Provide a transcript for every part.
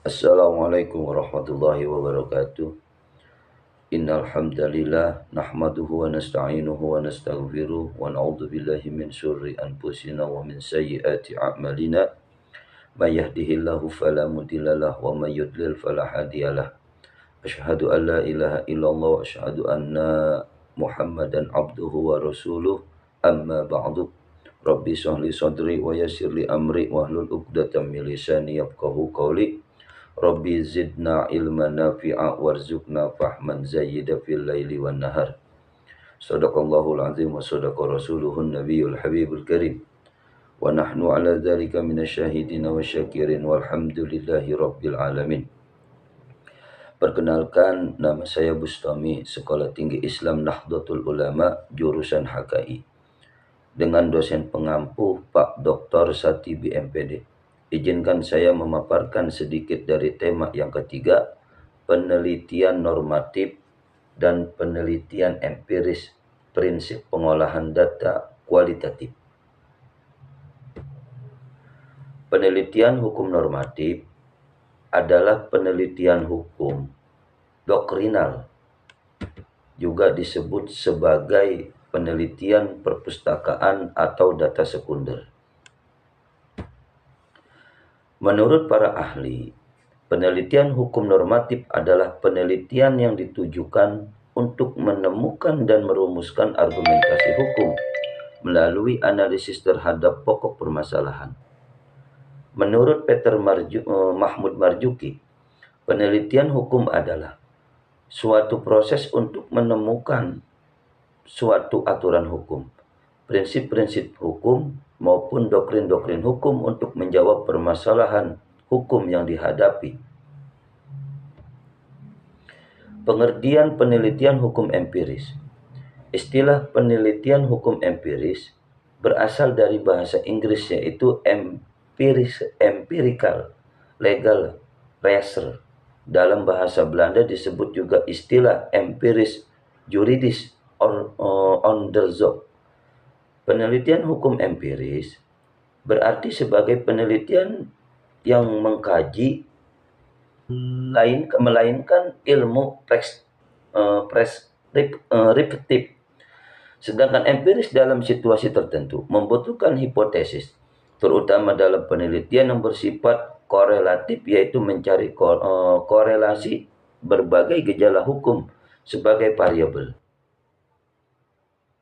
Assalamualaikum warahmatullahi wabarakatuh. Innal hamdalillah nahmaduhu wa nasta'inuhu wa nastaghfiruh wa na'udzu billahi min syurri anfusina wa min sayyiati a'malina. May yahdihillahu fala mudhillalah wa may yudlil fala hadiyalah. Asyhadu an la ilaha illallah wa asyhadu anna Muhammadan abduhu wa rasuluh. Amma ba'du. Rabbi shrah li sadri wa yassir li amri wahlul 'uqdatam min lisani yafqahu qawli. Rabbi zidna ilman nafi'a warzuqna fahman zayyida fil laili wan nahar. Sadaqallahul azim wa sadaqa rasuluhun nabiyul habibul karim. Wa nahnu ala dzalika minasyahidin wa syakirin walhamdulillahi rabbil alamin. Perkenalkan, nama saya Bustami, Sekolah Tinggi Islam Nahdlatul Ulama, jurusan HKI. Dengan dosen pengampu Pak Dr. Sati BMPD. Izinkan saya memaparkan sedikit dari tema yang ketiga, penelitian normatif dan penelitian empiris, prinsip pengolahan data kualitatif. Penelitian hukum normatif adalah penelitian hukum doktrinal, juga disebut sebagai penelitian perpustakaan atau data sekunder. Menurut para ahli, penelitian hukum normatif adalah penelitian yang ditujukan untuk menemukan dan merumuskan argumentasi hukum melalui analisis terhadap pokok permasalahan. Menurut Mahmud Marzuki, penelitian hukum adalah suatu proses untuk menemukan suatu aturan hukum, prinsip-prinsip hukum, maupun doktrin-doktrin hukum untuk menjawab permasalahan hukum yang dihadapi. Pengertian penelitian hukum empiris. Istilah penelitian hukum empiris berasal dari bahasa Inggris, yaitu empirical legal research. Dalam bahasa Belanda disebut juga istilah empiris juridis onderzoek. Penelitian hukum empiris berarti sebagai penelitian yang mengkaji melainkan ilmu preskriptif. Sedangkan empiris dalam situasi tertentu membutuhkan hipotesis, terutama dalam penelitian yang bersifat korelatif, yaitu mencari korelasi berbagai gejala hukum sebagai variabel.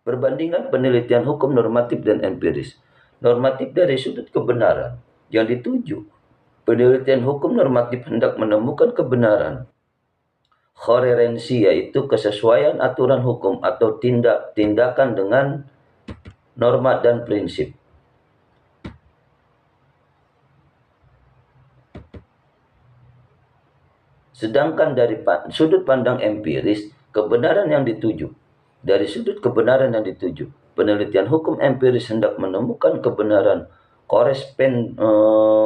Perbandingan penelitian hukum normatif dan empiris. Normatif dari sudut kebenaran yang dituju. Penelitian hukum normatif hendak menemukan kebenaran. Koherensi, yaitu kesesuaian aturan hukum atau tindakan dengan norma dan prinsip. Sedangkan dari sudut pandang empiris, kebenaran yang dituju. Dari sudut kebenaran yang dituju, penelitian hukum empiris hendak menemukan kebenaran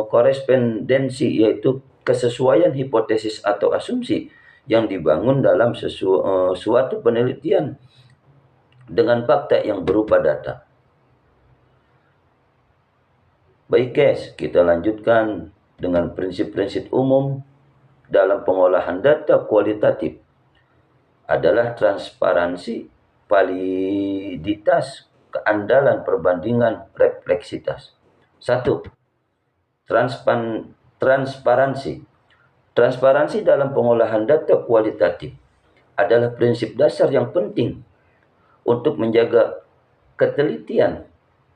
korespondensi, yaitu kesesuaian hipotesis atau asumsi yang dibangun dalam suatu penelitian dengan fakta yang berupa data. Baik guys, kita lanjutkan dengan prinsip-prinsip umum dalam pengolahan data kualitatif adalah transparansi, validitas, keandalan, perbandingan, refleksitas. 1. Transparansi. Transparansi dalam pengolahan data kualitatif adalah prinsip dasar yang penting untuk menjaga ketelitian,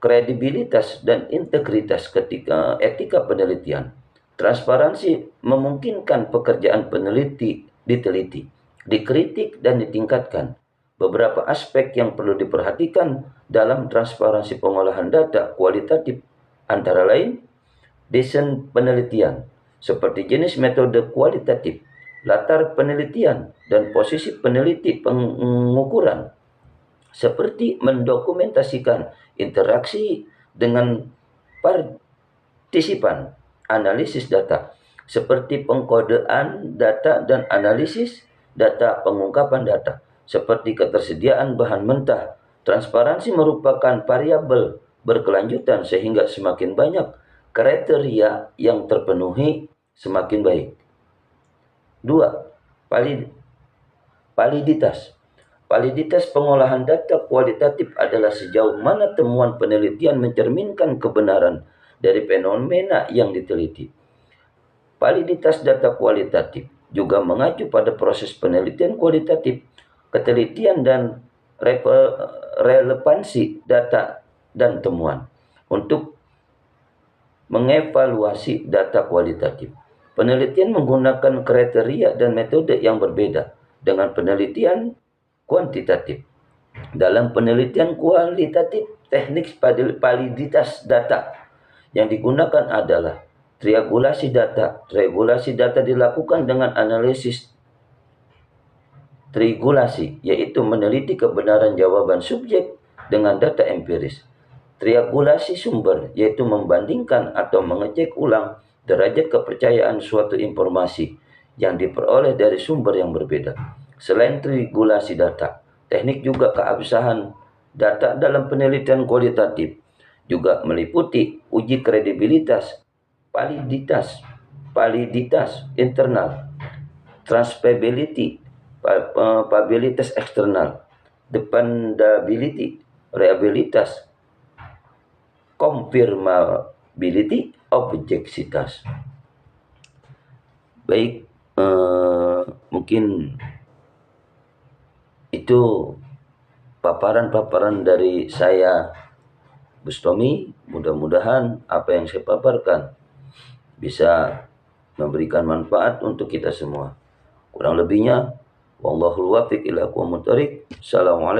kredibilitas, dan integritas ketika etika penelitian. Transparansi memungkinkan pekerjaan peneliti diteliti, dikritik, dan ditingkatkan. Beberapa aspek yang perlu diperhatikan dalam transparansi pengolahan data kualitatif antara lain desain penelitian, seperti jenis metode kualitatif, latar penelitian, dan posisi peneliti pengukuran, seperti mendokumentasikan interaksi dengan partisipan, analisis data, seperti pengkodean data dan analisis data, pengungkapan data, seperti ketersediaan bahan mentah. Transparansi merupakan variabel berkelanjutan sehingga semakin banyak kriteria yang terpenuhi semakin baik. 2. Validitas. Validitas pengolahan data kualitatif adalah sejauh mana temuan penelitian mencerminkan kebenaran dari fenomena yang diteliti. Validitas data kualitatif juga mengacu pada proses penelitian kualitatif, ketelitian dan relevansi data dan temuan untuk mengevaluasi data kualitatif. Penelitian menggunakan kriteria dan metode yang berbeda dengan penelitian kuantitatif. Dalam penelitian kualitatif, teknik validitas data yang digunakan adalah triangulasi data. Triangulasi data dilakukan dengan analisis triangulasi, yaitu meneliti kebenaran jawaban subjek dengan data empiris. Triangulasi sumber, yaitu membandingkan atau mengecek ulang derajat kepercayaan suatu informasi yang diperoleh dari sumber yang berbeda. Selain triangulasi data, teknik juga keabsahan data dalam penelitian kualitatif juga meliputi uji kredibilitas, validitas internal, transferability, probabilitas eksternal, dependability, reliabilitas, confirmability, objektivitas. Baik, mungkin itu paparan-paparan dari saya, Bustami. Mudah-mudahan apa yang saya paparkan bisa memberikan manfaat untuk kita semua. Kurang lebihnya, wallahul wafiq ila aqwamut thoriq. Assalamualaikum.